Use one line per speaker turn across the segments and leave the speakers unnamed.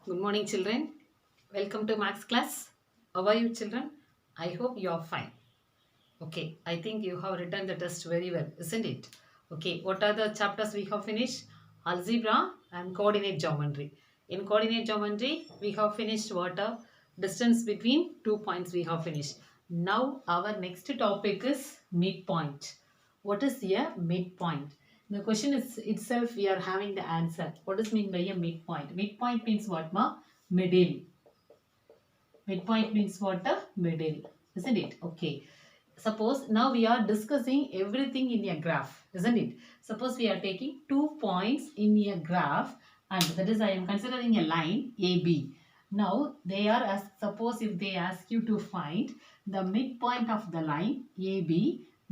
Good morning, children. Welcome to Max class. How are you, children? I hope you are fine. Okay, I think you have written the test very well, isn't it? Okay, what are the chapters we have finished? Algebra and coordinate geometry. In coordinate geometry, we have finished what? Distance between 2 points we have finished. Now, our next topic is midpoint. What is a midpoint? The question is itself we are having the answer. What does mean by a midpoint? Midpoint means what, ma? Middle. Midpoint means what? A middle. Isn't it? Okay. Suppose now we are discussing everything in a graph, isn't it? Suppose we are taking 2 points in a graph, and that is I am considering a line AB. Now they are as suppose if they ask you to find the midpoint of the line AB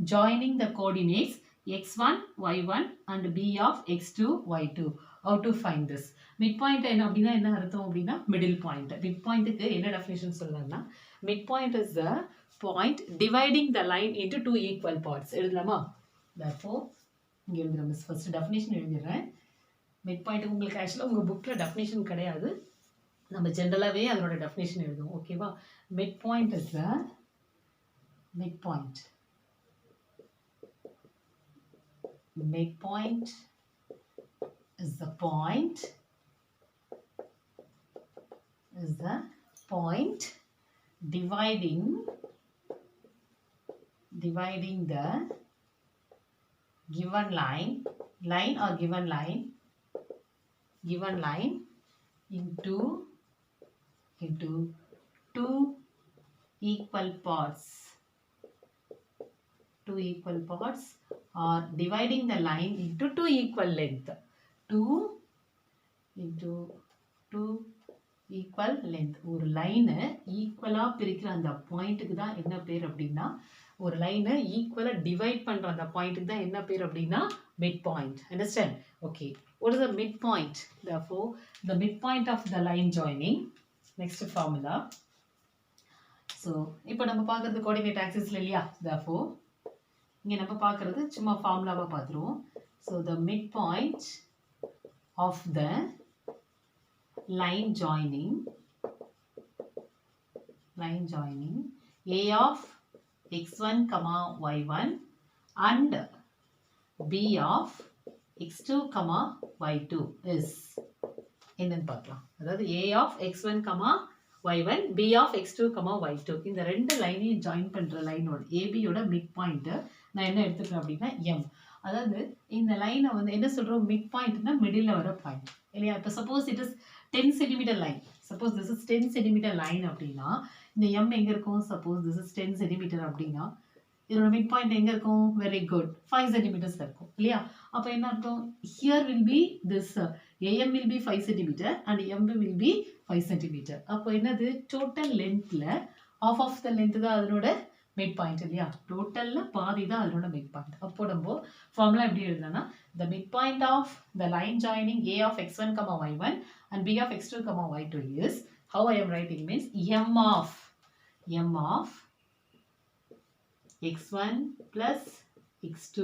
joining the coordinates x1, y1 and b of x2, y2. How to find this? Midpoint என்ன அர்த்தம் அப்படின்னா middle point. Midpointக்கு என்ன definition சொல்லலாம்னா midpoint is the point dividing the line into two equal parts. எழுதலாமா? Therefore இங்க எழுதுறேன் miss first definition எழுதிடுறேன். Midpoint உங்களுக்கு ஆக்சுவலாக உங்கள் புக்கில் டெஃபினிஷன் கிடையாது, நம்ம ஜென்ரலாகவே அதனோட டெஃபினிஷன் எழுதும். ஓகேவா? Midpoint is the midpoint. Midpoint is the point dividing the given line or given line into two equal parts or dividing the line into two equal length. 2 into 2 equal length. ஒரு லைனை ஈக்குவலாக பிரிக்கிற அந்த பாயிண்ட்டுக்கு தான் என்ன பேர் அப்படின்னா, ஒரு லைனை ஈக்குவலாக டிவைட் பண்ணுற அந்த பாயிண்ட்டுக்கு தான் என்ன பேர் அப்படின்னா mid point. Understand? Okay. what is the midpoint? Therefore the midpoint of the line joining. Next formula. So இப்போ நம்ம பார்க்குறது கோஆர்டினேட் ஆக்சிஸில் இல்லையா? therefore இங்கே நம்ம பார்க்குறது சும்மா ஃபார்முலாவாக பார்த்துருவோம். So the midpoint of the line joining A of x1, y1 and B of x2, y2 is என்னன்னு பார்க்கலாம். அதாவது A of x1, y1 B of x2, y2 இந்த ரெண்டு லைனையும் ஜாயின் பண்ணுற லைனோட ஏபியோட மிட் பாயிண்ட்டை நான் என்ன எடுத்துக்கிறேன் அப்படின்னா M. அதாவது இந்த லைனை வந்து என்ன சொல்கிறோம், மிட் பாயிண்ட்னா மிடில் வர பாயிண்ட் இல்லையா? இப்போ suppose it is 10 centimetre line, suppose this is 10 centimetre line அப்படின்னா இந்த M எங்கே இருக்கும்? சப்போஸ் திஸ் இஸ் 10 சென்டிமீட்டர் அப்படின்னா இதோட மிட் பாயிண்ட் எங்கே இருக்கும்? வெரி குட், 5 சென்டிமீட்டர்ஸில் இருக்கும் இல்லையா? அப்போ என்ன அர்த்தம்? Here will be this AM will be 5 centimeter and MB will be 5 centimeter. அப்போ என்னது? டோட்டல் லென்த்தில் half of the length தான் அதனோட மிட் பாயிண்ட் இல்லையா? டோட்டலில் பாதி தான் அதனோட மிட் பாயிண்ட். அப்போ நம்ம ஃபார்முலா எப்படி எழுதலாம்னா the midpoint of the line joining A of x1, y1 and B of x2, y2 is, how I am writing means M of x1 plus x2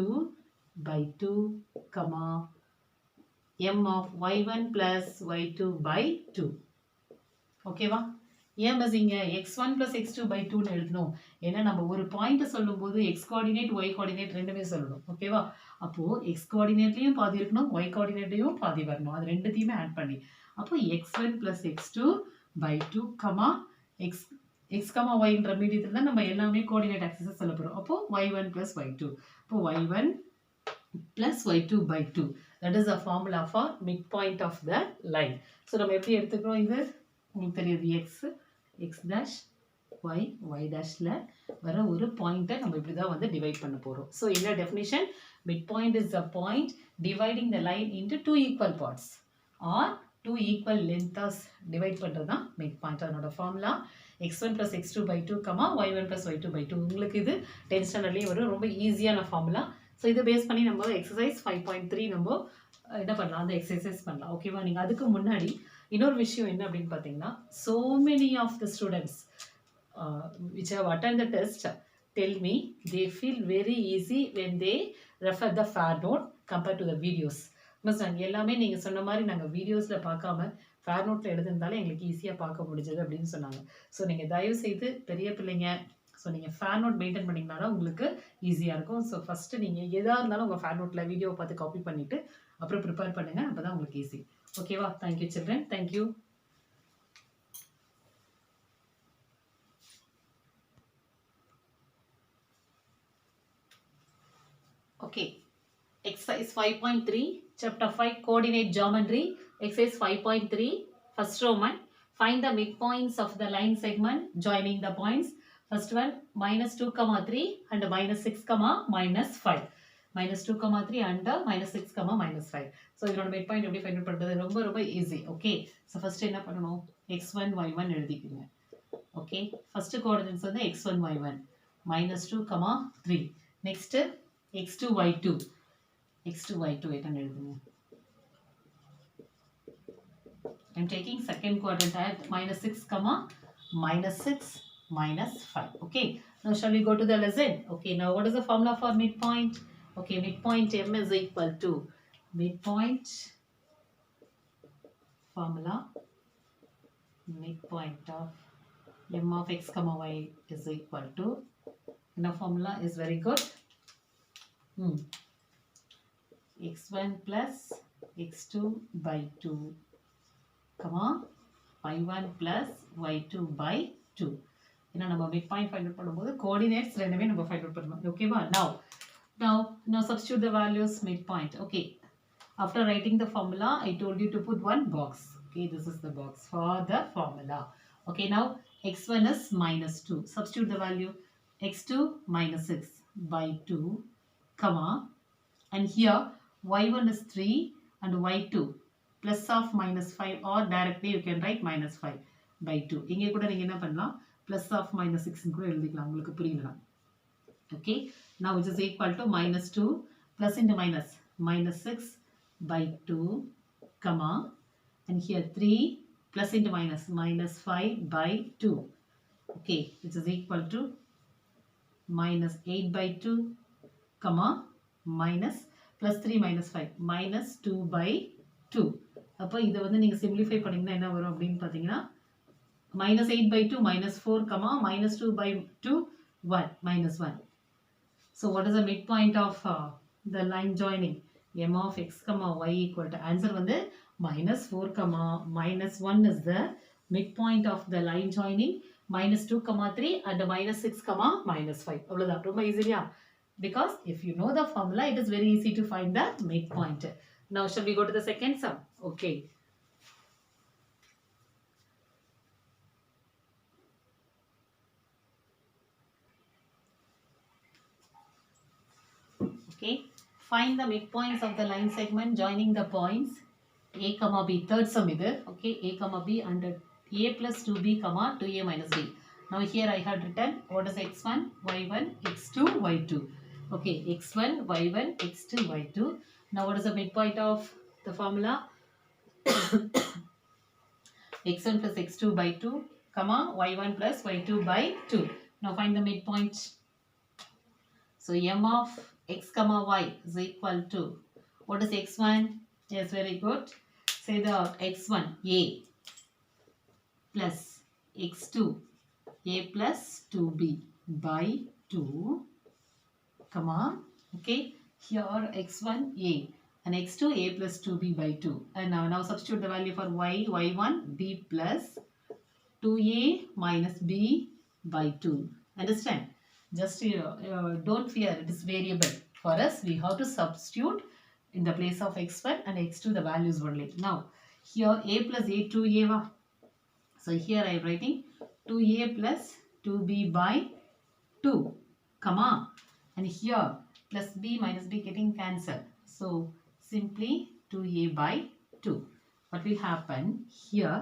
by 2, M of y1 plus y2 by 2. ஓகேவா? M is இங்க x1 plus x2 by 2 எழுதணும். ஏன்னா நம்ம ஒரு point சொல்லும் போது x coordinate y coordinate ரெண்டுமே சொல்லணும். ஓகேவா? அப்போ x கோஆர்டினேட்லயும் பாதி இருக்கணும், y கோஆர்டினேட்லயும் பாதி வரணும். அது ரெண்டுத்தையுமே ஆட் பண்ணி அப்போ x1 plus x2 by 2, x, yன்ற மீடியத்தில் தான் நம்ம எல்லாமே கோஆர்டினேட் ஆக்சிஸை சொல்ல போகிறோம். அப்போ y1 plus y2. அப்போ y1 plus y2 by 2. That is the formula for midpoint of the line. So நம்ம எப்படி எடுத்துக்கிறோம்? இது உங்களுக்கு தெரியுது, x dash y dashல வர ஒரு பாயிண்ட்டை நம்ம இப்படி தான் வந்து டிவைட் பண்ண போகிறோம். ஸோ என்ன definition? midpoint is the point dividing the line into two equal parts or two equal lengths divide பண்ணுறது தான் midpoint. அதனோட formula x1 plus x2 by 2, y1 plus y2 by 2. உங்களுக்கு இது 10th ஸ்டாண்டர்ட்லேயும் வரும், ரொம்ப ஈஸியான ஃபார்முலா. ஸோ இதை பேஸ் பண்ணி நம்ம எக்ஸசைஸ் 5.3 நம்ம என்ன பண்ணலாம், அந்த எக்ஸசைஸ் பண்ணலாம். ஓகேவா? நீங்கள் அதுக்கு முன்னாடி இன்னொரு விஷயம் என்ன அப்படின்னு பார்த்தீங்கன்னா, so many of the students which have attended the test tell me they feel very easy when they refer the fair note compared to the videos. Miss நாங்கள் எல்லாமே நீங்கள் சொன்ன மாதிரி நாங்கள் வீடியோஸில் பார்க்காம ஃபேர் நோட்டில் எழுதிருந்தாலும் எங்களுக்கு ஈஸியாக பார்க்க முடிஞ்சது அப்படின்னு சொன்னாங்க. ஸோ நீங்கள் தயவு செய்து பெரிய பிள்ளைங்க, ஸோ நீங்கள் ஃபேர் நோட் மெயின்டைன் பண்ணிங்கன்னா தான் உங்களுக்கு ஈஸியாக இருக்கும். ஸோ ஃபஸ்ட்டு நீங்கள் எதாக இருந்தாலும் உங்கள் ஃபேர் நோட்டில் வீடியோவை பார்த்து காப்பி பண்ணிவிட்டு அப்புறம் ப்ரிப்பேர் பண்ணுங்கள். அப்போ தான் உங்களுக்கு ஈஸி. ஓகேவா? Thank you children, thank you. Okay, exercise 5.3, chapter 5, coordinate geometry. Exercise 5.3, first Roman. Find the midpoints of the line segment joining the points. First one, minus 2, 3 and minus 6, minus 5. Minus 2, 3 and minus 6, minus 5. So, இதோட midpoint எப்படி find out பண்றது? ரொம்ப easy. Okay. So, first என்ன பண்ணணும்? x1, y1 எழுதிக்கீங்க. Okay. First coordinates வந்து x1, y1. Minus 2, 3. Next, x2, y2. x2, y2 என்ன எழுதுங்க? I'm taking second quadrant at minus 6, minus 6, minus 5. Okay. Now shall we go to the lesson? Okay. Now what is the formula for midpoint? Okay. Midpoint m is equal to midpoint formula. Midpoint of m of x, y is equal to. Now formula is very good. x1 plus x2 by 2, y1 plus y2 by 2. ஏன்னா நம்ம midpoint find out பண்ணும்போது coordinates ரெண்டுமே நம்ம find out பண்ணணும். ஓகேவா? Now substitute the values midpoint. Okay. After writing the formula, I told you to put one box. Okay, this is the box for the formula. Okay, now x1 is minus 2. Substitute the value x2 minus 6 by 2, and here y1 is 3 and y2 plus of minus 5, or directly you can write minus 5 by 2. இங்கே கூட நீங்க என்ன பண்ணலாம், plus of minus 6 கூட எழுதிக்கலாம் உங்களுக்கு புரியலாம். Okay, now which is equal to minus 2 plus into minus, minus 6 by 2, and here 3 plus into minus, minus 5 by 2. Okay, which is equal to minus 8 by 2, minus plus 3 minus 5 minus 2 by 2. அப்போ இதை வந்து நீங்கள் simplify பண்ணிங்கன்னா என்ன வரும் அப்படின்னு பார்த்தீங்கன்னா minus 8 by 2 minus 4, minus 2 by 2 1 minus 1. So what is the midpoint of the line joining? M of x, y equal to answer வந்து minus 4, minus 1 is the midpoint of the line joining. Minus 2, 3 and minus 6, minus 5. அவ்வளவுதான், ரொம்ப ஈஸியா. Because if you know the formula, it is very easy to find the midpoint. Now shall we go to the second sum? Okay. Okay. Find the midpoints of the line segment joining the points a, b. Third sum இது. Okay. A, b and a plus 2b, 2a minus b. Now here I had written what is x1, y1, x2, y2. Okay, x1, y1, x2, y2. Now what is the midpoint of the formula? x1 plus x2 by 2, y1 plus y2 by 2. Now find the midpoint. So m of x, y is equal to, what is x1? Yes, very good. Say the x1, a plus x2, a plus 2b by 2, okay, here x1 a and x2 a plus 2b by 2, and now substitute the value for y1 b plus 2a minus b by 2. Understand? Just don't fear, it is variable. For us, we have to substitute in the place of x1 and x2 the values only. Now here a plus a 2a. So here I am writing 2a plus 2b by 2, and here plus b minus b getting cancelled. So simply 2a by 2. What will happen here?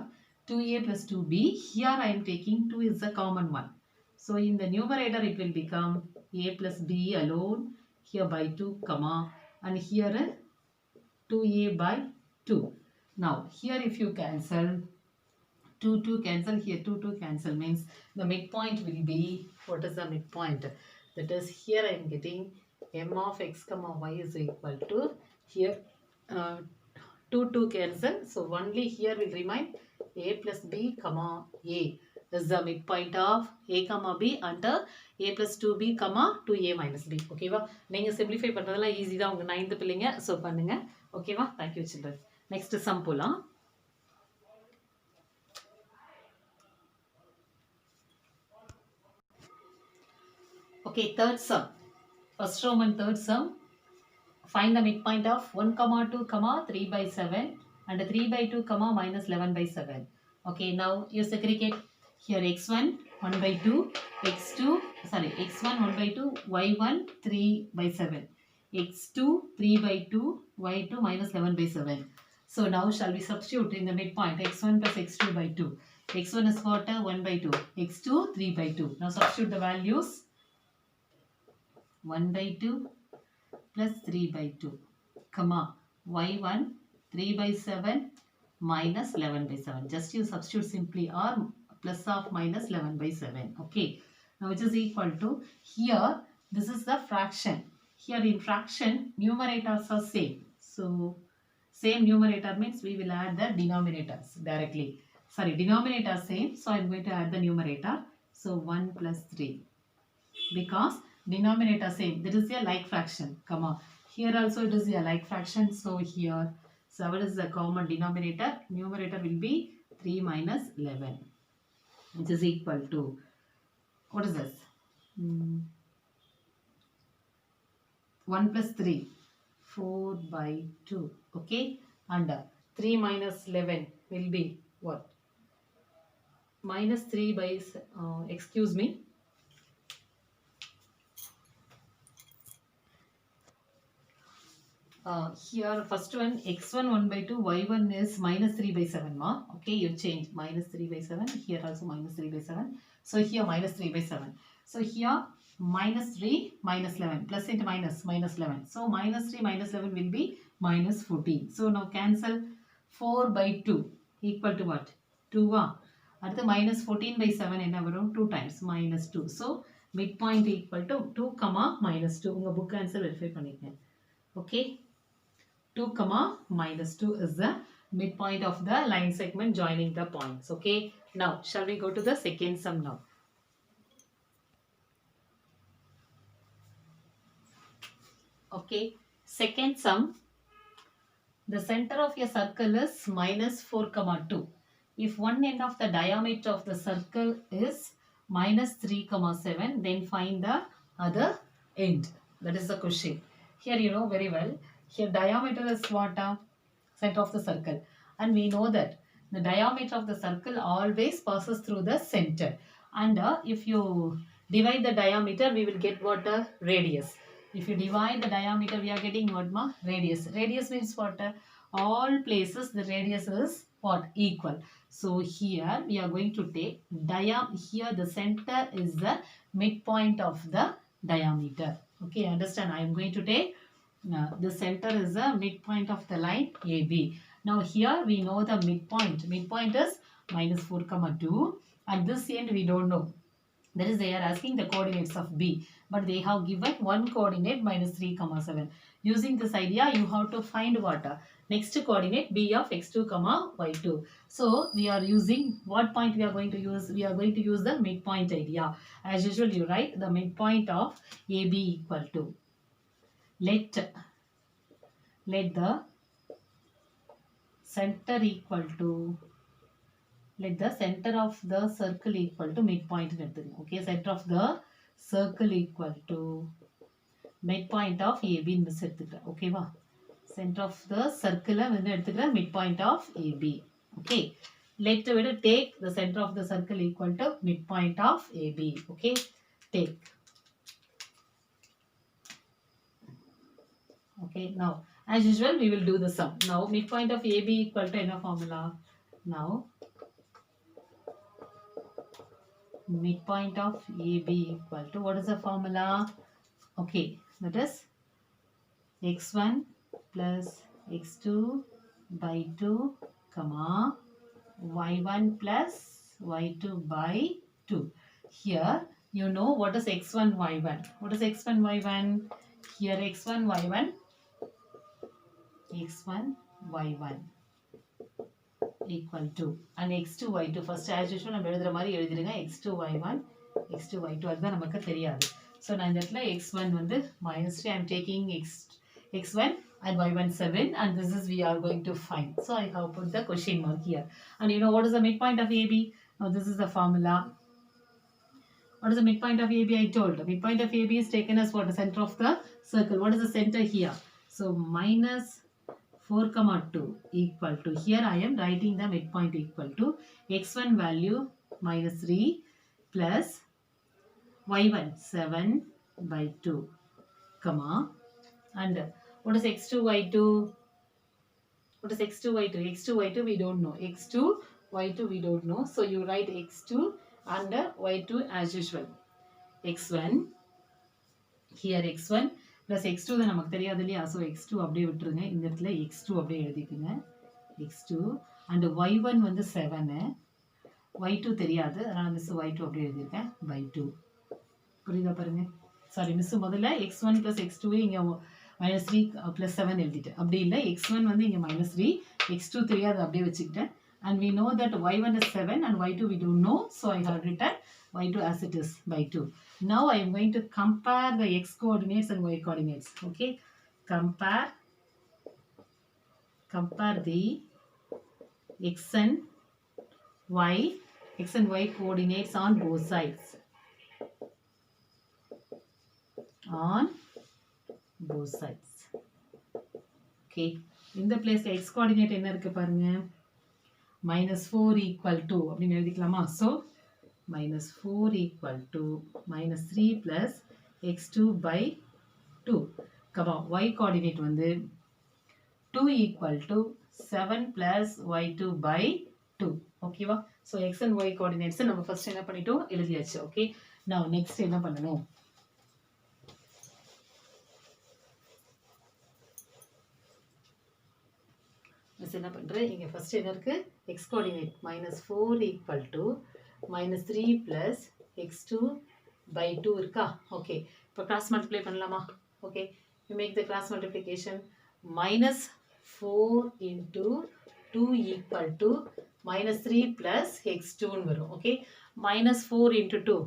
2a plus 2b. Here I am taking 2 is a common one. So in the numerator it will become a plus b alone. Here by 2, and here 2a by 2. Now here if you cancel 2 cancel, here 2 cancel, means the midpoint will be, what is the midpoint? That is here I am getting m of x, y is equal to here 2 cancel. So only here will remain a plus b comma a is the midpoint of a comma b under a plus 2b comma 2a minus b. ஓகேவா? நீங்கள் simplify பண்ணுறதெல்லாம் easy தான் உங்கள் 9th பிள்ளைங்க. So பண்ணுங்க. ஓகேவா? Thank you children. Next sum போலாம். Okay, third sum. First Roman third sum. Find the midpoint of 1, 2, 3 by 7 and 3 by 2, minus 11 by 7. Okay, now you segregate here x1 1 by 2, x1 1 by 2, y1 3 by 7, x2 3 by 2, y2 minus 11 by 7. So now shall we substitute in the midpoint x1 plus x2 by 2. x1 is what? 1 by 2, x2 3 by 2. Now substitute the values. 1 by 2 plus 3 by 2, comma, y1 3 by 7 minus 11 by 7. Just you substitute simply or plus of minus 11 by 7. Okay. Now which is equal to, here this is the fraction. Here in fraction numerators are same. So same numerator means we will add the denominators directly. Sorry, denominator same. So I am going to add the numerator. So 1 plus 3. Because denominator same, that is a like fraction, comma, here also it is a like fraction, so here 7 is the common denominator, numerator will be 3 minus 11, which is equal to, what is this, 1 plus 3, 4 by 2, okay, and 3 minus 11 will be what, minus 3 by, excuse me, here first one x1 1 by 2, y1 is minus 3 by 7 ma. Okay, you change minus 3 by 7, here also minus 3 by 7. So here minus 3 by 7. So here minus 3 minus 11 plus into minus 11. So minus 3 minus 11 will be minus 14. So now cancel 4 by 2 equal to what? 2 at the minus 14 by 7 in our 2 times minus 2. So midpoint equal to 2 comma minus 2. Unga book answer verify பண்ணிக்கங்க. Okay. 2 comma minus 2 is the midpoint of the line segment joining the points. Okay. Now shall we go to the second sum now? Okay. Second sum. The center of your circle is minus 4 comma 2. If one end of the diameter of the circle is minus 3 comma 7, then find the other end. That is the question. Here you know very well. Here diameter is what? Center of the circle. And we know that the diameter of the circle always passes through the center. And if you divide the diameter, we will get what? Radius. If you divide the diameter, we are getting what? Radius. Radius means what? All places the radius is what? Equal. So here we are going to take here the center is the midpoint of the diameter. Okay, understand? I am going to take the center is the midpoint of the line AB. Now here we know the midpoint. Midpoint is minus 4 comma 2. At this end we don't know. That is they are asking the coordinates of B. But they have given one coordinate minus 3 comma 7. Using this idea you have to find what? Next coordinate B of x2 comma y2. So we are using what point we are going to use? We are going to use the midpoint idea. As usual you write the midpoint of AB equal to. Let the center equal to, let the center of the circle equal to midpoint. Okay, center of the circle equal to midpoint of AB. Okay, center of the circle midpoint of AB. Okay, let take the center of the circle equal to midpoint of AB. Okay, take. Okay, now as usual we will do the sum. Now midpoint of AB equal to any formula? Now midpoint of AB equal to, what is the formula? Okay, that is x1 plus x2 by 2 comma y1 plus y2 by 2. Here you know what is x1 y1. What is x1 y1? Here x1 y1, x1 y1 equal to and x2 y2 first as usual நம்ம எழுதுற மாதிரி எழுதிடுங்க x2 y1 x2 y2 அதுதான் நமக்கு தெரியாது so நான் இந்த இடத்துல x1 வந்து minus 3 I am taking x1 and y1 7 and this is we are going to find so I have put the question mark here and you know what is the midpoint of AB now this is the formula what is the midpoint of AB I told the midpoint of AB is taken as what the center of the circle what is the center here so minus 4 comma 2 equal to here I am writing the midpoint equal to x1 value minus 3 plus y1 7 by 2 comma and what is x2 y2 what is x2 y2 x2 y2 we don't know x2 y2 we don't know so you write x2 and y2 as usual x1 here x1 plus x2 தான் நமக்கு தெரியாது இல்லையா so x2 அப்படியே விட்டுருங்க இந்த இடத்துல x2 அப்படியே எழுதிக்குங்க x2 and y1 வந்து 7 y2 தெரியாது அதனால மிஸ் y2 அப்படியே எழுதிருக்கேன் by 2 புரியுதா பாருங்க சாரி மிஸ் முதல்ல x1 plus x2 இங்க minus 3 plus 7 எழுதிட்டேன் அப்படி இல்லை x1 வந்து இங்க minus 3 x2 தெரியாது அப்படியே வச்சுக்கிட்டேன் and we know that y1 is 7 and y2 we don't know so I have written y2 as it is by 2 now I am going to compare the x coordinates and y coordinates okay compare the x and y coordinates on both sides okay in the place x coordinate என்ன இருக்கு பாருங்க minus 4 equal to அப்படின்னு எழுதிக்கலாமா so minus 4 equal to minus 3 plus x2 by 2 come on y coordinate வந்து 2 equal to 7 plus y2 by 2 ஓகேவா so x and y coordinates நம்ம first என்ன பண்ணிட்டோம் எழுதியாச்சு okay now next என்ன பண்ணணும் என்ன பண்றேன் இங்க ஃபர்ஸ்ட் என்ன இருக்கு x coordinate -4 equal to -3 plus x2 by 2 இருக்கா ஓகே இப்போ கிராஸ் மல்டிப்ளை பண்ணலாமா okay you make the cross multiplication -4 into 2 equal to -3 plus x2 ன்னு வரும் ஓகே -4 into 2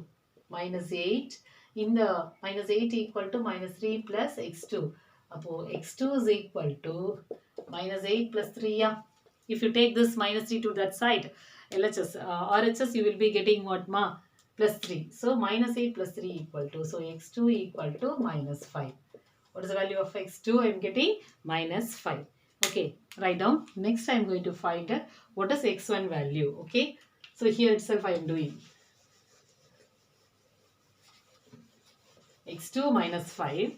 -8 இந்த -8 equal to -3 plus x2 அப்போ x2 is equal to -8 plus 3 yeah if you take this -3 to that side LHS RHS you will be getting what ma plus 3 so -8 plus 3 equal to so x2 equal to -5 what is the value of x2 I am getting -5 okay write down next I am going to find what is x1 value okay so here itself I am doing x2 -5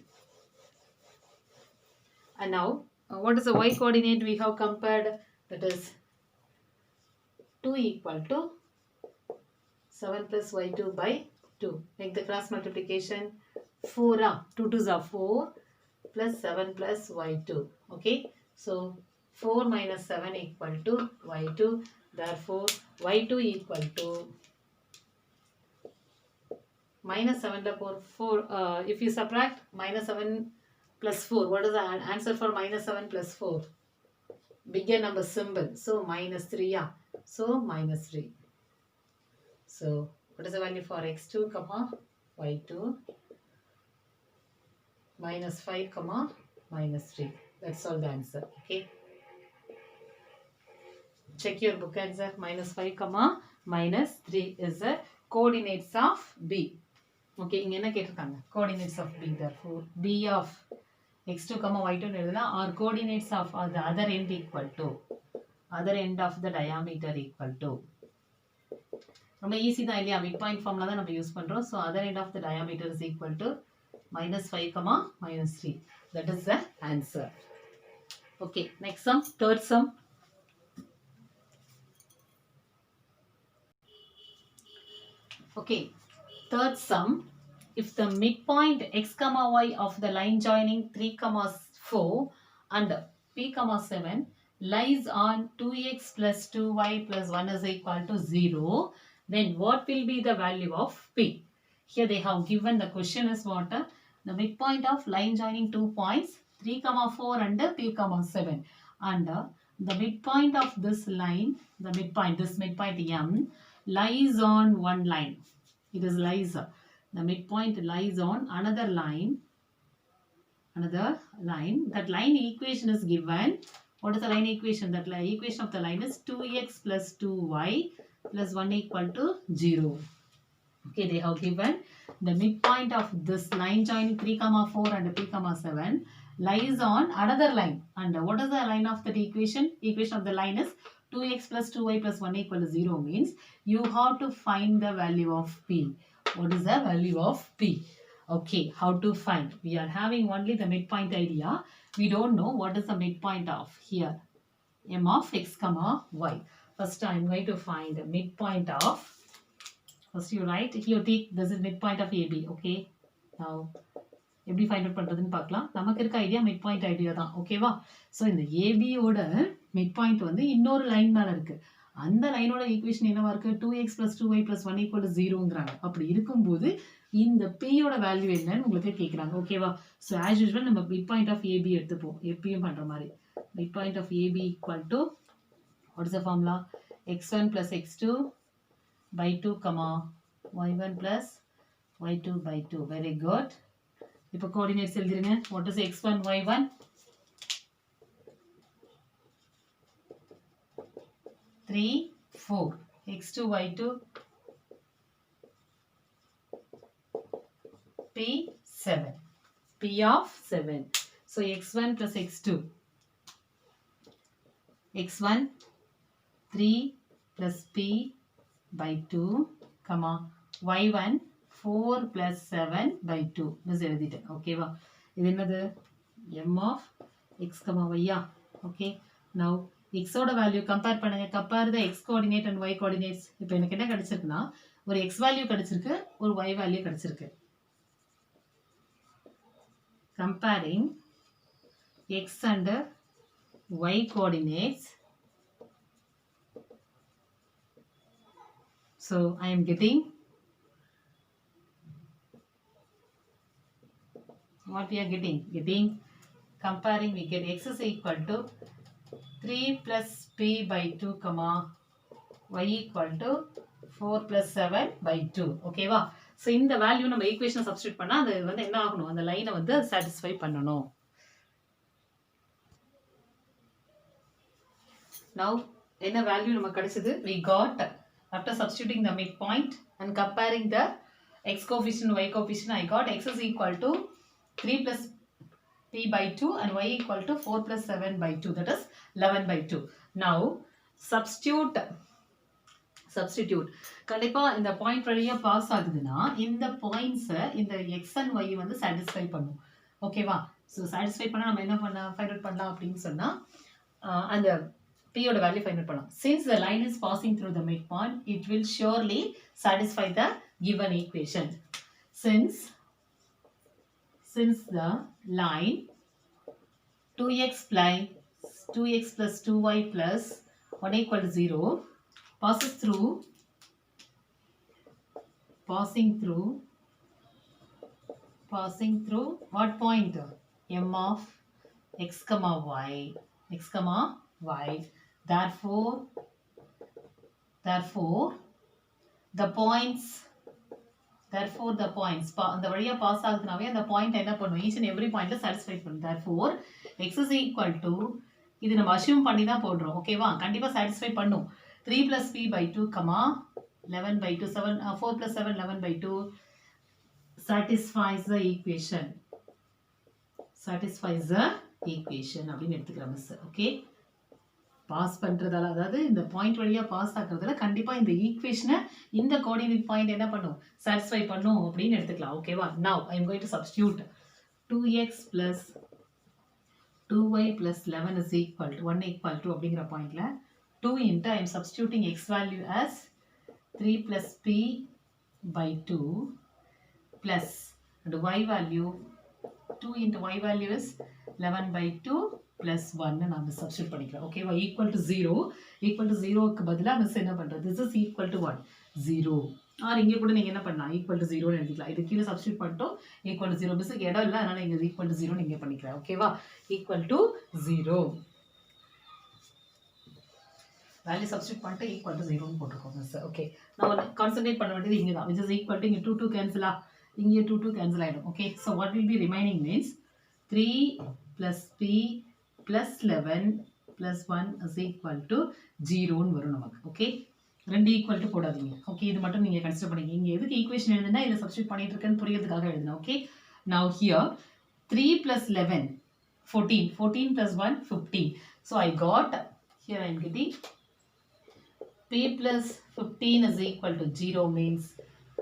and now what is the y coordinate we have compared that is 2 equal to 7 plus y2 by 2 make the cross multiplication 4 2 2s are 4 plus 7 plus y2 okay so 4 minus 7 equal to y2 therefore y2 equal to minus 7 4 if you subtract minus 7 plus 4 what is the answer for minus 7 plus 4 bigger number symbol so minus 3 yeah so minus 3 so what is the value for x2 comma y2 minus 5 comma minus 3 that's all the answer okay check your book answer minus 5 comma minus 3 is the coordinates of b okay இங்க என்ன கேட்டிருக்காங்க coordinates of b therefore b of x2 comma y2 எழுதுனா or coordinates of the other end equal to other end of the diameter equal to ரொம்ப easy தான் இல்லையா mid point formula தான் நம்ம use பண்றோம் so other end of the diameter is equal to -5 comma -3 that is the answer okay next sum third sum okay third sum if the midpoint x comma y of the line joining 3 comma 4 and p comma 7 lies on 2x plus 2y plus 1 is equal to 0 then what will be the value of p here they have given the question is what the midpoint of line joining 2 points 3 comma 4 and p comma 7 and the midpoint of this line, this midpoint M lies on one line. It is lies. The midpoint lies on another line. That line equation is given. What is the line equation? That equation of the line is 2x plus 2y plus 1 equal to 0. Okay, they have given the midpoint of this line joining 3, 4 and 3, 7 lies on another line. And what is the line of that equation? Equation of the line is 2x plus 2y plus 1 equal to 0 means you have to find the value of P. What is the value of P? Okay, how to find? We are having only the midpoint idea. We don't know what is the midpoint of here. M of x, y. First I am going to find the midpoint of. First you write, here take, this is midpoint of AB. Okay, now எப்படி find out பண்ணுறதுன்னு பார்க்கலாம். நமக்கு இருக்க idea mid point idea தான். ஓகேவா? So இந்த ஏபியோட mid point வந்து இன்னொரு லைன் மேலே இருக்குது. அந்த லைனோட ஈக்குவேஷன் என்னவா இருக்குது? 2x + 2y + 1 = 0ங்கிறாங்க. அப்படி இருக்கும்போது இந்த பியோட வேல்யூ என்னன்னு உங்களுக்கு கேட்குறாங்க. ஓகேவா? ஸோ ஆஸ் யூஸ்வல் நம்ம மிட் பாயிண்ட் ஆஃப் ஏபி எடுத்துப்போம். எப்பயும் பண்ணுற மாதிரி mid point of AB = what is the formula? x1 + x2 by 2, y1 + y2 by 2. Very good. இப்போ கோஆர்டினேட்ஸ் எழுதிருங்க. What is x1 y1? 3 4. x2 y2 p 7. p of 7. So x1 plus x2. x1 3 plus p by 2, y1 4 plus 7 by 2. This எழுதிட்டேன். ஓகேவா? இது என்னது? m of x, y. Okay. now x ஓட value compare பண்ணுங்க. Compare the x coordinate and y coordinates. இப்போ எனக்கு என்ன கிடைச்சிருக்குன்னா ஒரு x வேல்யூ கிடைச்சிருக்கு, ஒரு y வேல்யூ கிடைச்சிருக்கு. Comparing x and y coordinates. So I am getting what we are getting comparing, we get x is equal to 3 plus p by 2, y equal to 4 plus 7 by 2. ஓகேவா? So இந்த value நம்ம ஈக்குவேஷனை substitute பண்ணால் அது வந்து என்ன ஆகணும்? அந்த லைனை வந்து சாட்டிஸ்ஃபை பண்ணணும். Now என்ன வேல்யூ நமக்கு கிடைச்சது? We got, after substituting the midpoint and comparing the x coefficient, y coefficient, I got x is equal to 3 plus p by 2 and y equal to 4 plus 7 by 2, that is 11 by 2. Now substitute. கண்டிப்பா இந்த point வழியா pass ஆகுதுன்னா இந்த பாயிண்ட்ஸை இந்த x and y வந்து satisfy பண்ணும். ஓகேவா? ஸோ சாட்டிஸ்ஃபை பண்ணால் நம்ம என்ன ஃபைண்ட் அவுட் பண்ணலாம் அப்படின்னு சொன்னால் அந்த p ஓட வேல்யூ ஃபைண்ட் அவுட் பண்ணலாம். Since the line is passing through the midpoint, it will surely satisfy the given equation. Since the line 2x plus 2y plus 1 equal to 0 passing through what point? M of x, y. Therefore the points அந்த வழியா pass ஆகுதுனாவே அந்த point என்ன பண்ணும்? Each and every பாயிண்ட்ல satisfy பண்ணும். therefore x is equal to, இது நம்ம assume பண்ணி தான் போடுறோம். ஓகேவா? கண்டிப்பா சாட்டிஸ்ஃபை பண்ணும். 3 plus p by 2, 11 by 2, 4 plus 7, 11 by 2 satisfies the equation அப்படின்னு எடுத்துக்கிறோம் மிஸ். ஓகே, பாஸ் பண்றதால, அதாவது இந்த பாயிண்ட் வழியா பாஸ் ஆகுறதுல கண்டிப்பா இந்த ஈக்குவேஷனை இந்த கோஆர்டினேட் பாயிண்ட் என்ன பண்ணும்? சாட்டிஸ்ஃபை பண்ணும் அப்படின்னு எடுத்துக்கலாம். ஓகேவா? now I am going to substitute 2x plus 2y plus 11 is equal to 1 equal to அப்படிங்கிற பாயிண்ட்ல 2 into I am substituting x value as 3 plus p by 2 plus and y value 2 into y value is 11 by 2 plus 1 நான் substitute பண்ணிக்கிறேன். ஓகேவா? Equal to 0க்கு பதிலாக miss என்ன பண்ணுறது? This is equal to 1 0. Or இங்கே கூட நீங்கள் என்ன பண்ணலாம்? ஈக்குவல் டு 0ன்னு எழுதிக்கலாம். இது கீழே சப்ஸ்டிட்யூட் பண்ணிட்டோம். ஈக்குவல் டு 0 மிஸ்ஸுக்கு இடம் இல்லை, அதனால் இங்கே ஈக்குவல் டு 0 நீங்கள் பண்ணிக்கிறேன். ஓகேவா? Equal to 0. வேல்யூ சப்ஸ்டியூட் பண்ணிட்டு ஈக்குவல் டு 0 போட்டுருக்கோம் மிஸ். ஓகே, நம்ம கான்சென்ட்ரேட் பண்ண வேண்டியது இங்கே தான், விச் இஸ் ஈக்குவல் டு இங்கே 2 2 கேன்சலா, இங்கே 2 2 கேன்சல் ஆகிடும். Okay, so what will be remaining means 3 + p + 11 + 1 is equal to 0ன்னு வரும் நமக்கு. ஓகே, ரெண்டு ஈக்குவல் டு போடாதீங்க. ஓகே, இது மட்டும் நீங்கள் கன்சிடர் பண்ணிங்க. இங்கே எதுக்கு ஈக்குவேஷன் எழுதுனா இதை சப்ஸ்டியூட் பண்ணிட்டு இருக்கேன்னு புரியறதுக்காக எழுதுனா. Okay, now here 3 + 11 14, 14 + 1 15. So I got, here I am getting p + 15 is equal to 0 means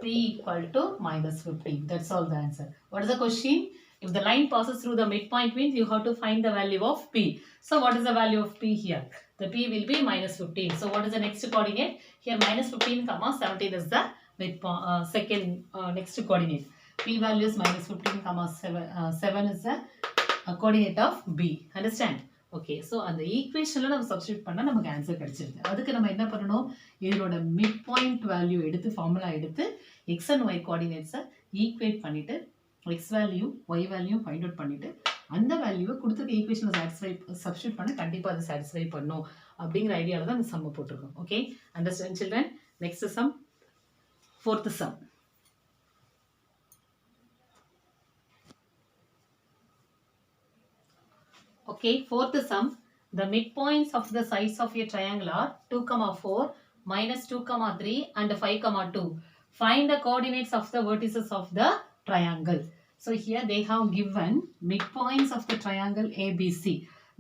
p equal to -15. That's all the answer. What is the question? If the line passes through the midpoint means you have to find the value of p. So what is the value of p here? The p will be -15. So what is the next coordinate? Here -15, 17 is the midpoint, second next coordinate. P value is -15, 7 is the coordinate of b. Understand? Okay, so அந்த ஈக்குவேஷனில் நம்ம substitute பண்ணால் நமக்கு answer கிடைச்சிருது. அதுக்கு நம்ம என்ன பண்ணணும், இதனோட மிட் பாயிண்ட் வேல்யூ எடுத்து ஃபார்முலா எடுத்து எக்ஸ் அண்ட் ஒய் கோஆர்டினேட்ஸை ஈக்குவேட் பண்ணிவிட்டு x value y value find out பண்ணிவிட்டு அந்த வேல்யூவை கொடுத்துருக்க ஈக்குவேஷனை சப்ஸ்டியூட் பண்ண கண்டிப்பாக அதை சாட்டிஸ்ஃபை பண்ணும் அப்படிங்கிற ஐடியாவில் தான் அந்த சம்மை போட்டிருக்கோம். Okay, understand children? Next sum, fourth some. Okay, fourth sum, the midpoints of the sides of a triangle are 2, 4, -2, 3 and 5, 2. Find the coordinates of the vertices of the triangle. So here they have given midpoints of the triangle ABC.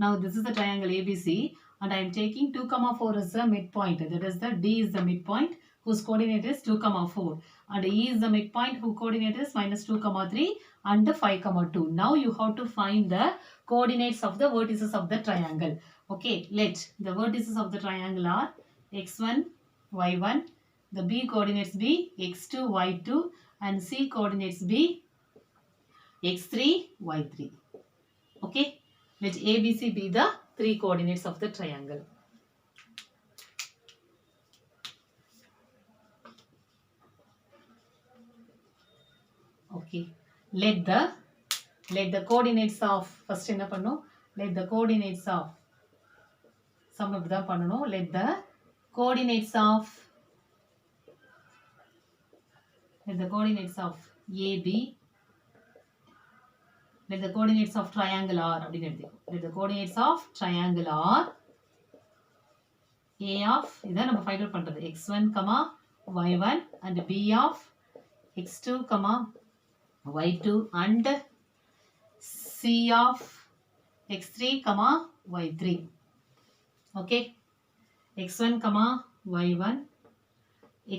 Now this is the triangle ABC and I am taking 2, 4 as the midpoint. That is the D is the midpoint whose coordinate is 2, 4 and E is the midpoint whose coordinate is -2, 3 and 5, 2. Now you have to find the coordinates of the vertices of the triangle. Okay, let the vertices of the triangle are x1, y1, the B coordinates be x2, y2 and C coordinates be x3, y3. Okay, let ABC be the three coordinates of the triangle. Okay, let the coordinates of, first என்ன பண்ணும், let the coordinates of, sum இப்படி தான் பண்ணணும், let the coordinates of AB, let the coordinates of triangle R அப்படின்னு எடுத்துக்கோ. Let the coordinates of triangle R A of, இதான் நம்ம find out பண்றது, x1, y1 and B of x2, y2 and C of x3, y3. Okay, x1, y1,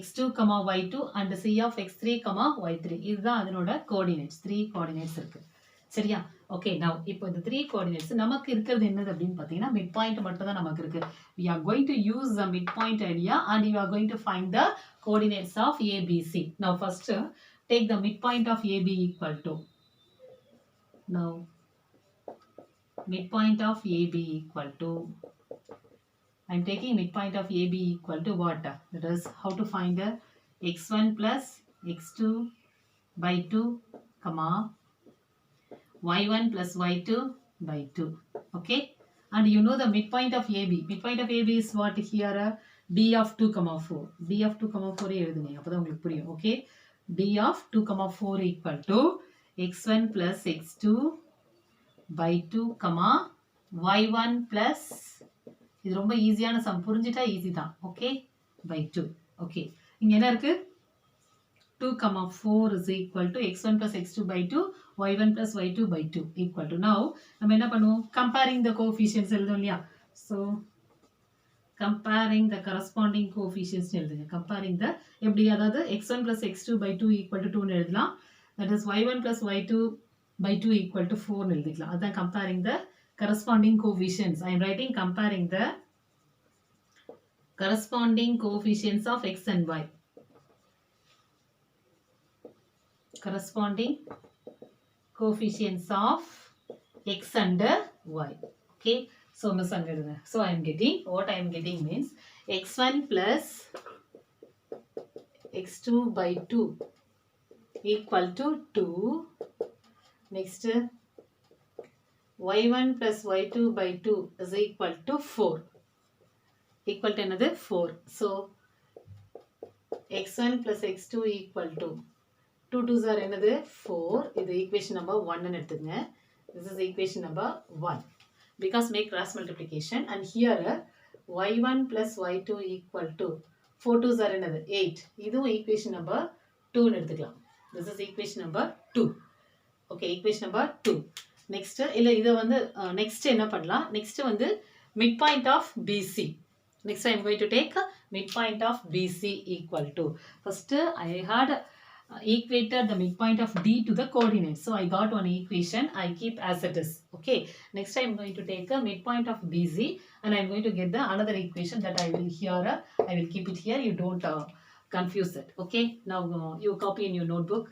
x2, y2 and C of x3, y3. இதுதான் அதனோட coordinates, 3 coordinates இருக்கு. சரியா? Okay, now இப்போ இந்த 3 coordinates நமக்கு இருக்கிறது என்னது அப்படின்னு பார்த்தீங்கன்னா midpoint மட்டும் தான் நமக்கு இருக்கு. We are going to use the midpoint idea and you are going to find the coordinates of ABC. Now first take the midpoint of AB equal to, now midpoint of AB equal to, I am taking midpoint of AB equal to what? That is how to find the x1 plus x2 by 2, y1 plus y2 by 2. Okay, and you know the midpoint of AB. Midpoint of AB is what here? D of 2, 4. D of 2, 4 எழுதுங்க, அப்பதான் உங்களுக்கு புரியும். Okay, D of 2, 4 equal to x1 plus x2 by 2, y1 plus, இது ரொம்ப ஈஸியான some, புரிஞ்சிட்டா easy தான். Okay, by 2. Okay, இங்க என்ன இருக்கு, 2, 4 is equal to x1 plus x2 by 2, y1 plus y2 by 2 equal to, now நம்ம என்ன பண்ணுவோம், comparing the coefficients எழுதும் இல்லையா. So comparing the corresponding coefficients எழுதுங்க. comparing the எப்படி, அதாவது x1 plus x2 by 2 equal to 2 எழுதலாம். that is y1 plus y2 by 2 equal to 4 எழுதிக்கலாம். அதான் comparing the corresponding coefficients. I am writing comparing the corresponding coefficients of x and y. Corresponding coefficients of x and y. Okay, so miss அங்க, so I am getting, what I am getting means x1 plus x2 by 2 equal to 2. Next y1 plus y2 by 2 is equal to 4. equal to another 4. So x1 plus x2 equal to 2 2s are another 4. This is equation number 1 and this is equation number 1. Because make cross multiplication, and here y1 plus y2 equal to 4 2s are another 8. This is equation number 2 and this is equation number 2. Okay, equation number 2. Next next என்ன பண்ணலாம், next midpoint of BC. Next I am going to take midpoint of BC equal to, first I had equated the midpoint of D to the coordinates. So I got one equation, I keep as it is. Okay, next I am going to take a midpoint of BC and I am going to get the another equation that I will here, I will keep it here, you don't confuse it. Okay, now you copy in your notebook.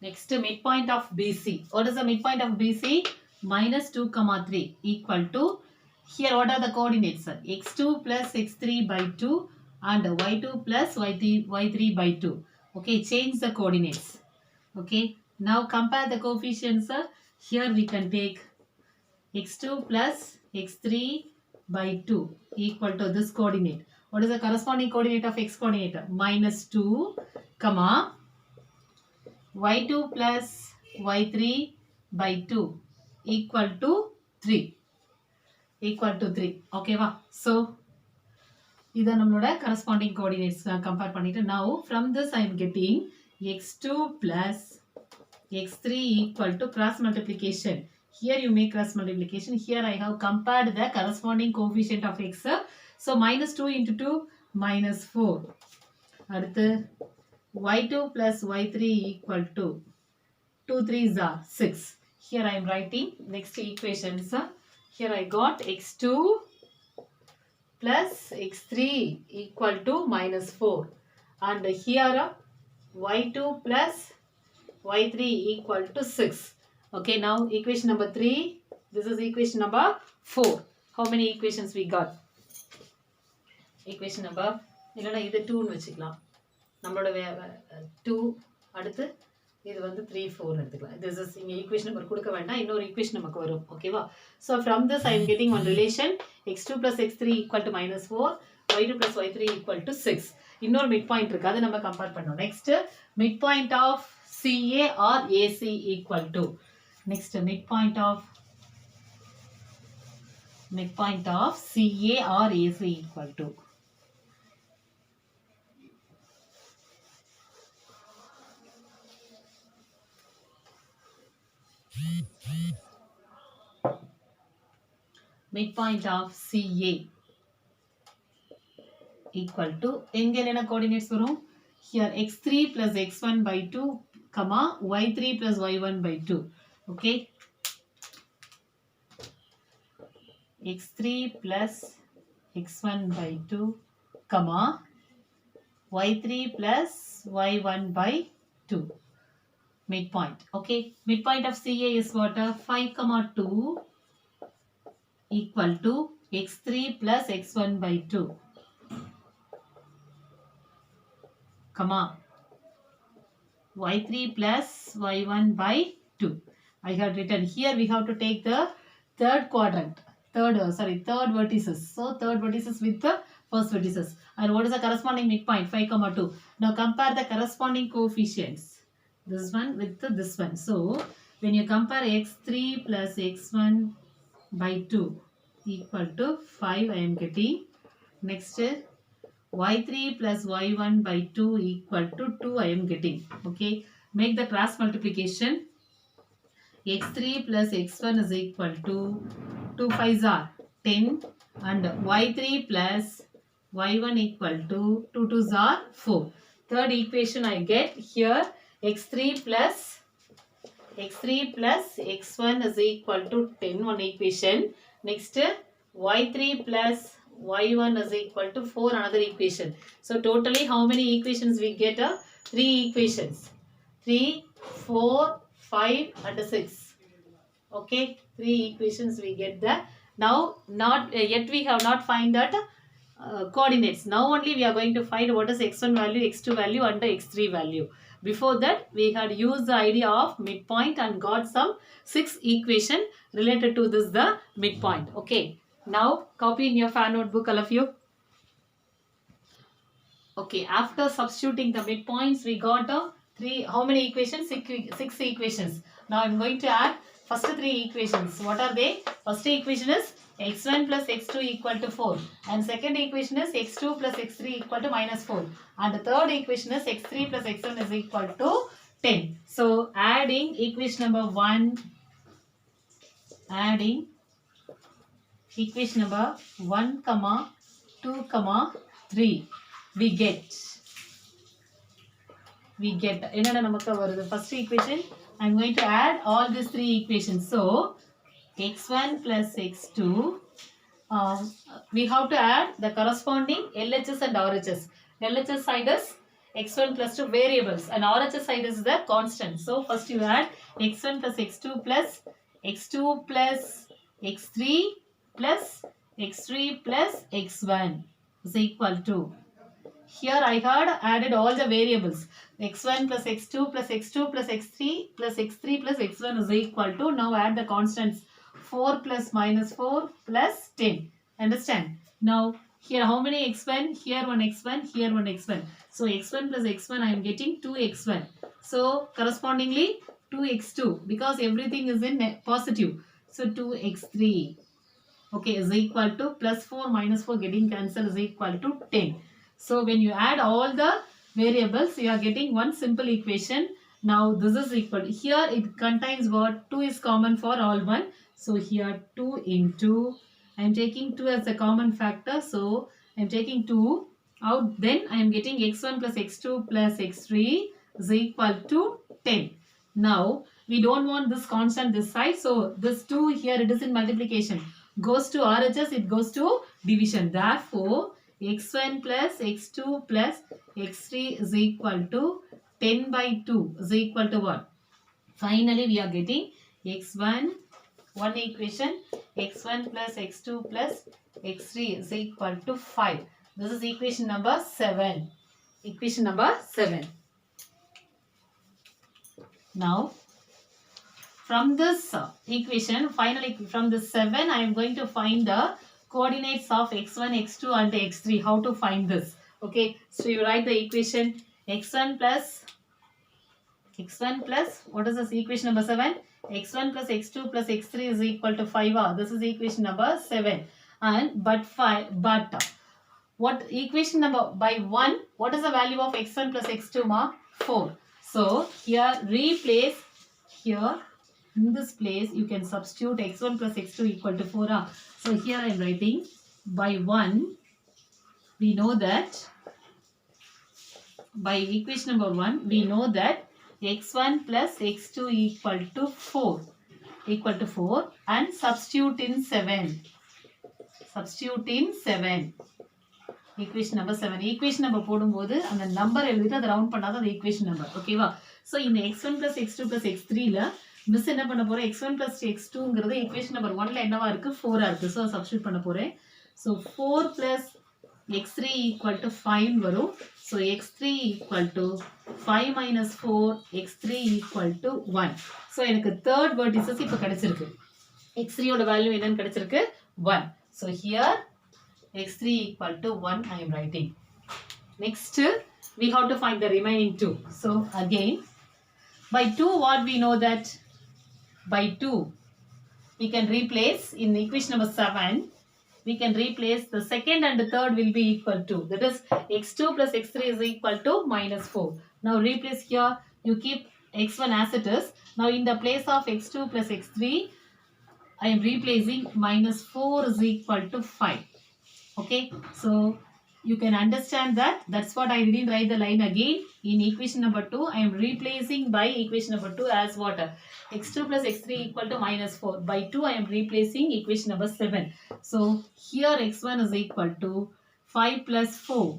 Next, midpoint of BC. What is the midpoint of BC? Minus 2, 3 equal to, here what are the coordinates? X2 plus x3 by 2 and y2 plus y3 by 2. Okay, change the coordinates. Okay, now compare the coefficients. Here we can take x2 plus x3 by 2 equal to this coordinate. What is the corresponding coordinate of x coordinate? Minus 2, comma, y2 plus y3 by 2 equal to 3. Equal to 3. Okay, va? So, this is our corresponding coordinates. Compare pannittu. Now, from this I am getting x2 plus x3 equal to cross multiplication. Here you make cross multiplication. Here I have compared the corresponding coefficient of x. So, minus 2 into 2, minus 4. அடுத்து y2 plus y3 equal to 2 3s are 6. Here I am writing next equations. Here I got x2 plus x3 equal to minus 4. And here y2 plus y3 equal to 6. Okay, now equation number 3. This is equation number 4. How many equations we got? Equation number, இல்லைனா இது 2 வச்சுக்கலாம். நம்மளோட 2 அடுத்து இது 3 4 எடுத்துக்கலாம். This is இங்க equation number கொடுக்க வேண்டாம், இன்னொரு ஈக்குவேஷன் நமக்கு வரும். ஓகேவா? So from this I am getting one relation, x2 plus x3 equal to minus 4, y2 plus y3 equal to 6. இன்னொரு midpoint இருக்கு, அதை நம்ம கம்பேர் பண்ணோம். Next midpoint of CA or AC equal to, next midpoint of CA or AC equal to, midpoint of CA equal to, எங்க என்ன coordinates வரும்? Here x3 plus x1 by 2, comma, y3 plus y1 by 2. Okay, x3 plus x1 by 2, comma, y3 plus y1 by 2. Midpoint. Okay, midpoint of CA is what? 5, 2 equal to x3 plus x1 by 2, comma, y3 plus y1 by 2. I have written here, we have to take the third quadrant, third vertices. So third vertices with the first vertices. And what is the corresponding midpoint? 5, 2. Now compare the corresponding coefficients. This one with this one. So when you compare x3 plus x1 by 2 equal to 5, I am getting. Next y3 plus y1 by 2 equal to 2, I am getting. Okay, make the cross multiplication. x3 plus x1 is equal to 2 5s are 10 and y3 plus y1 equal to 2 2s are 4. Third equation I get here, x3 plus x1 is equal to 10, one equation. Next y3 plus y1 is equal to 4, another equation. So totally how many equations we get? 3 equations. 3, 4, 5 and 6. Okay, 3 equations we get there. Now not yet we have not find that coordinates. Now only we are going to find what is x1 value, x2 value and the x3 value. Before that, we had used the idea of midpoint and got some 6 equation related to this, the midpoint. Okay. Now, copy in your fan notebook, all of you. Okay, after substituting the midpoints, we got how many equations? Six equations. Now I'm going to add first 3 equations. What are they? First equation is x1 plus x2 equal to 4. And second equation is x2 plus x3 equal to minus 4. And the third equation is x3 plus x1 is equal to 10. So adding equation number 1, adding equation number 1, 2, 3. We get என்னடா நமக்கு வருது first equation. I'm going to add all these 3 equations. So x1 plus x2, we have to add the corresponding LHS and RHS. LHS side is x1 plus 2 variables and RHS side is the constant. So first you add x1 plus x2 plus x2 plus x3 plus x3 plus x1 is equal to. Here I had added all the variables. x1 plus x2 plus x2 plus x3 plus x3 plus x1 is equal to. Now add the constants. 4 plus minus 4 plus 10. Understand? Now here how many x1? Here one x1, here one x1. So x1 plus x1 I am getting 2x1. So correspondingly 2x2 because everything is in positive. So 2x3. Okay, is equal to plus 4 minus 4 getting cancelled is equal to 10. So when you add all the variables, you are getting one simple equation. Now this is equal. Here it contains what? 2 is common for all one. So here 2 into, I am taking 2 as a common factor. So I am taking 2 out. Then I am getting x1 plus x2 plus x3 is equal to 10. Now we don't want this constant this side. So this 2 here it is in multiplication. Goes to RHS, it goes to division. Therefore, x1 plus x2 plus x3 is equal to 10 by 2 is equal to what? Finally, we are getting x1, one equation, x1 plus x2 plus x3 is equal to 5. This is equation number 7. Equation number 7. Now, from this equation, finally from this 7, I am going to find the coordinates of x1, x2 and x3. How to find this? Okay, so you write the equation x1 plus what is this equation number 7? x1 plus x2 plus x3 is equal to 5. This is equation number 7. And but what equation number by 1? What is the value of x1 plus x2 ma? 4. So here replace here. In this place, you can substitute x1 plus x2 equal to 4. So here I am writing by 1, we know that, by equation number 1, we know that x1 plus x2 equal to 4 and substitute in 7. Substitute in 7. Equation number 7. Equation number போடும்போது அந்த number எழுதிட்டு அதை round பண்ணாத அந்த equation number. ஓகேவா? So இந்த x1 plus x2 plus x3ல miss என்ன பண்ண போறேன்? x1 plus x2ங்கிறது equation number 1ல என்னவா இருக்கு? 4 இருக்கு. So சப்ஸ்டிட்யூட் பண்ண போறேன். So 4 plus x3 equal to 5 வரும். So x3 equal to 5 minus 4, x3 equal to 1. So எனக்கு third vertices இப்போ கிடைச்சிருக்கு. x3 ஓட வேல்யூ என்னன்னு கிடைச்சிருக்கு? 1. So here x3 equal to 1 I am writing. Next we have to find the remaining 2. So again by 2 what we know that by 2 we can replace in equation number 7, we can replace the second and the third will be equal to, that is x2 plus x3 is equal to minus 4. Now replace here, you keep x1 as it is. Now in the place of x2 plus x3 I am replacing minus 4 is equal to 5. Okay, so you can understand that. That's what I didn't write the line again. In equation number 2, I am replacing by equation number 2 as what? x2 plus x3 equal to minus 4. By 2, I am replacing equation number 7. So here x1 is equal to 5 plus 4.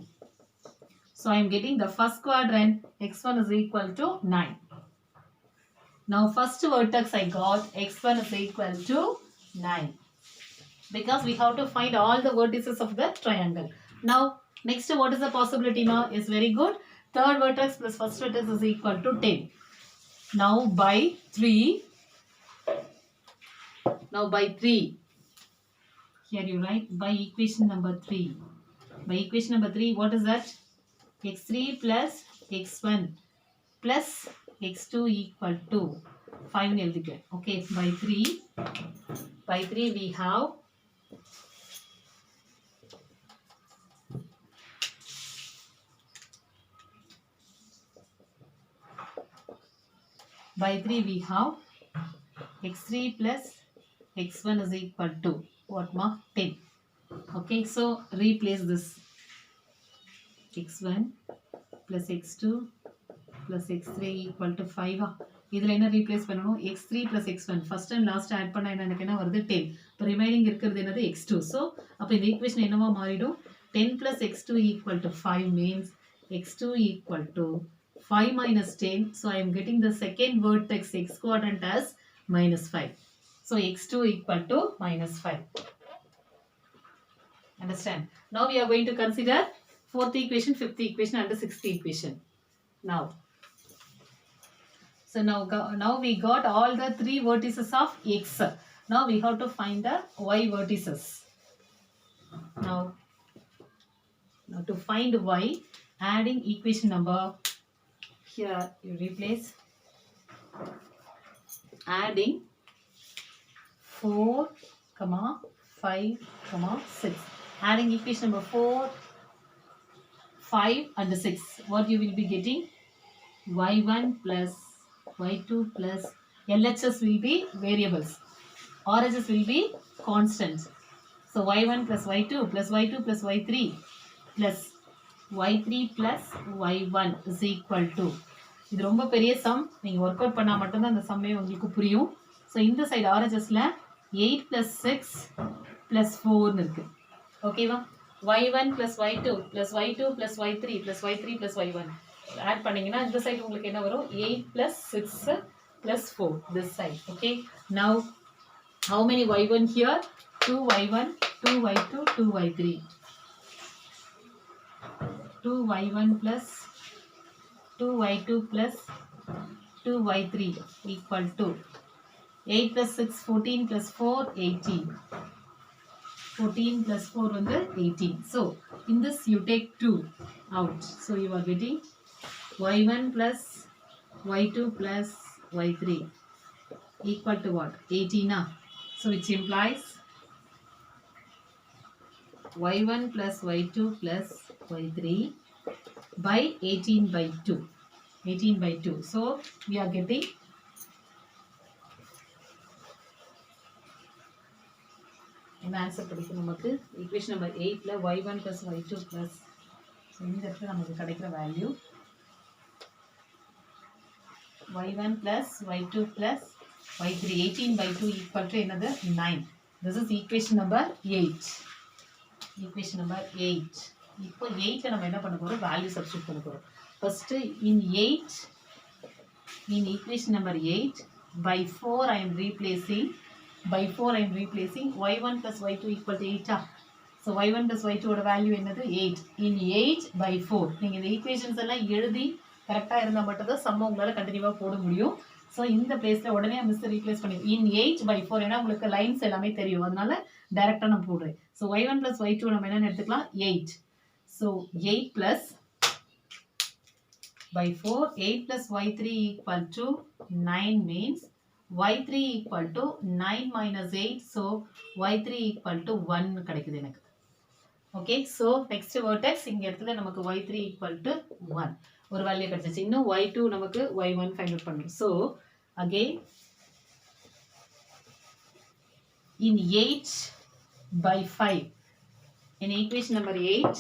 So I am getting the first quadrant x1 is equal to 9. Now first vertex I got x1 is equal to 9. Because we have to find all the vertices of the triangle. Now, next what is the possibility now? Is very good. third vertex plus first vertex is equal to 10. Now by 3, here you write by equation number 3. By equation number 3, what is that? x3 plus x1 plus x2 equal to 5 எழுதிக்க. Okay, by 3 we have x3 plus x1 is equal to what ma? 10. Okay, so replace this x1 plus x2 plus x3 equal to 5. இதில் என்ன replace பண்ணணும்? x3 plus x1 first and last add பண்ண எனக்கு என்ன வருது? 10. இப்போ remaining இருக்கிறது என்னது? x2. So அப்போ இந்த equation என்னவா மாறிடும்? 10 plus x2 equal to 5 means x2 equal to 5 minus 10. So I am getting the second vertex x quadrant as minus 5. So x2 equal to minus 5. Understand? Now we are going to consider fourth equation, fifth equation and the sixth equation. Now we got all the three vertices of x. Now we have to find the y vertices. Now to find y, adding equation number, here you replace adding 4, 5, 6. Adding equation number 4, 5 and 6. What you will be getting? y1 plus y2 plus LHS will be variables. RHS will be constant. So y1 plus y2 plus y2 plus y3 plus y3 plus y1 is equal to. இது ரொம்ப பெரிய some. நீங்கள் work out பண்ணால் மட்டும்தான் அந்த சம்மே உங்களுக்கு புரியும். So இந்த சைடு ஆர்ஹெச்எஸில் 8 plus 6 plus 4 இருக்குது. ஓகேவா? y1 plus y2 plus y2 plus y3 plus y3 plus y1 add பண்ணிங்கன்னா இந்த சைடு உங்களுக்கு என்ன வரும்? 8 plus 6 plus 4 this side. Okay, now how many y1 here? 2y1, 2y2, 2y3. 2y1 plus 2y2 plus 2y3 equal to 8 plus 6 14 plus 4 18. 14 plus 4 வந்து 18. So in this you take 2 out. So you are getting y1 plus y2 plus y3 equal to what? 18. So which implies y1 plus y2 plus y3 by 18 by 2. 18 by 2. So we are getting என்ன answer கிடைக்கும் நமக்கு? Equation number 8ல y1 plus y2 plus, so இந்த இடத்துல நமக்கு கிடைக்கிற value y1 plus y2 plus y3 18 by 2 equal to என்னது? 9. This is equation number 8. Equation number 8. இப்போ 8ல நம்ம என்ன பண்ண போறோம்? வேல்யூ சப்ஸ்டிட்யூட் பண்ண போறோம். First in equation number 8 by 4 I am replacing y1 plus y2 equal to 8. So y1 plus y2 ஓட value என்னது? 8. In 8 by 4. நீங்கள் இந்த ஈக்குவேஷன்ஸ் எல்லாம் எழுதி கரெக்டாக இருந்தால் மட்டும்தான் சம் உங்களால் கண்டினியூவாக போட முடியும். ஸோ இந்த பிளேஸில் உடனே மிஸ் ரீப்ளேஸ் பண்ணி இன் 8 by 4, ஏன்னா உங்களுக்கு லைன்ஸ் எல்லாமே தெரியும், அதனால டைரெக்டாக நான் போடுறேன். ஸோ y1 plus y2 நம்ம என்னென்னு எடுத்துக்கலாம்? 8. So 8 plus by 4, 8 plus y3 equal to 9 means y3 equal to 9 minus 8. So y3 equal to 1 கிடைக்குது எனக்கு. Okay, so next vertex இங்க இடத்துல நமக்கு y3 equal to 1 ஒரு வேல்யூ கிடைச்சிச்சு. இன்னும் y2 நமக்கு y1 ஃபைண்ட் அவுட் பண்ணணும். So again in 8 by 5, in equation number 8,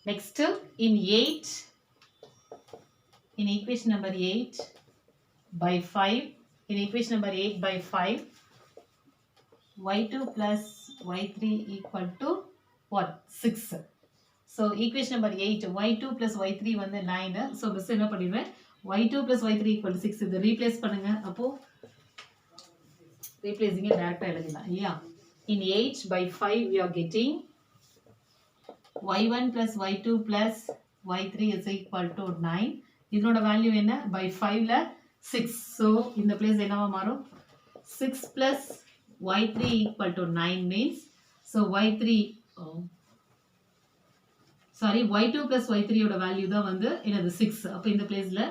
next in equation number 8 by 5, in equation number 8 by 5, y2 plus y3 equal to what? 6. So equation number 8, y2 plus y3 வந்து 9. So miss என்ன பண்ணிடுவேன்? y2 plus y3 equal to 6. இது replace பண்ணுங்க. அப்போ ரீப்ளேஸிங்க டேரக்டாக எழுதிடலாம் இல்லையா? In 8 by 5 we are getting y1 plus y2 plus y3 is equal to 9. இதனோட வேல்யூ என்ன? by 5ல 6. so இந்த place என்னவா மாறும்? 6 plus y3 equal to 9 means so y3 sorry y2 plus y3 யோட வேல்யூ தான் வந்து என்னது 6. அப்ப இந்த பிளேஸ்ல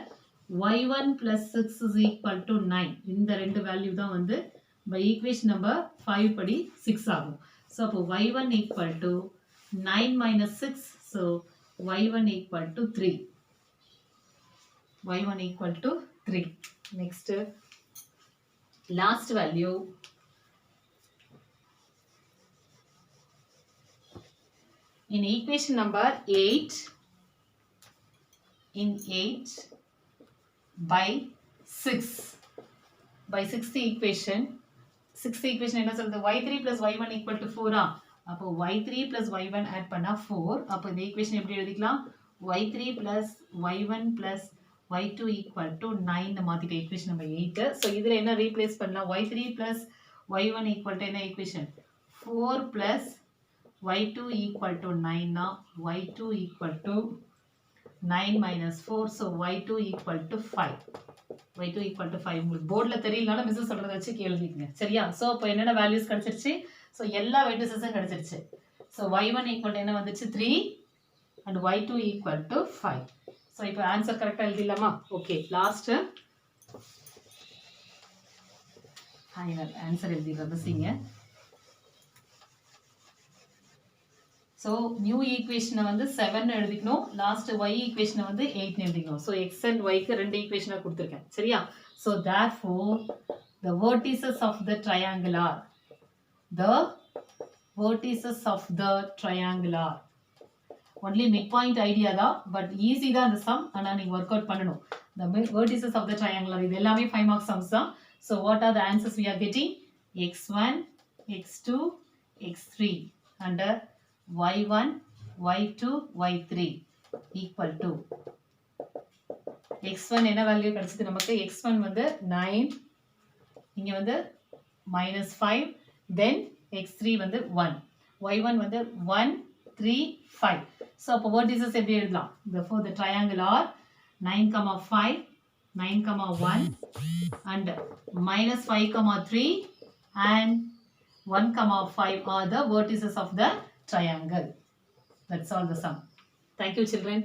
y1 plus 6 is equal to 9. இந்த ரெண்டு வேல்யூ தான் வந்து by equation number 5 படி 6 ஆகும். so அப்போ y1 equal to 9 minus 6. so y1 equal to 3. y1 equal to 3. next last value in equation number 8 in 8 by 6 by 6th equation என்ன சொல்லுது y3 plus y1 equal to 4 அப்போ y3 plus y1 add பண்ணா 4. அப்போ இந்த equation எப்படி எழுதிக்கலாம்? y3 plus y1 plus y2 equal to 9 மாத்திட்ட equation number 8. So இதில் என்ன ரீப்ளேஸ் பண்ணலாம்? y3 plus y1 equal to என்ன equation? 4 plus y2 equal to 9 y2 equal to 9 minus 4. so y2 equal to 5. y2 equal to 5. உங்களுக்கு போர்டில் தெரியலனாலும் miss சொல்கிறத வச்சு எழுதிக்கங்க. சரியா? ஸோ இப்போ என்னென்ன வேல்யூஸ் கிடச்சிருச்சு? ஸோ எல்லா வெயிட்டஸஸும் கிடச்சிருச்சு. ஸோ y1 equal to என்ன வந்துச்சு? 3 and y2 equal to 5. So இப்போ ஆன்சர் கரெக்டாக எழுதிடலாமா? ஓகே, லாஸ்ட்டு ஃபைனல் ஆன்சர் எழுதிடுறது சிங்க. ஸோ நியூ ஈக்குவேஷனை வந்து 7 எழுதிக்கணும், லாஸ்ட் y ஈக்குவேஷனை வந்து 8 எழுதிக்கணும். ஸோ x and yக்கு ரெண்டு ஈக்குவேஷனாக கொடுத்துருக்கேன். சரியா? So therefore the vertices of the triangle are only midpoint idea தான், பட் ஈஸி தான் இந்த சம். ஆனால் நீங்கள் ஒர்க் அவுட் பண்ணணும். the vertices of the triangle are இது எல்லாமே 5 mark sums தான். so what are the answers we are getting? x1 x2 x3 under y1 y2 y3 equal to x1 என்ன value கிடைச்சது நமக்கு? x1 வந்து 9, இங்க வந்து -5, then x3 வந்து 1, y1 வந்து 1 3 5. so அப்போ vertices எப்படி எழுதலாம்? therefore the triangle are 9, 5 9, 1 and -5, 3 and 1, 5 are the vertices of the triangle. That's all the sum. Thank you, children.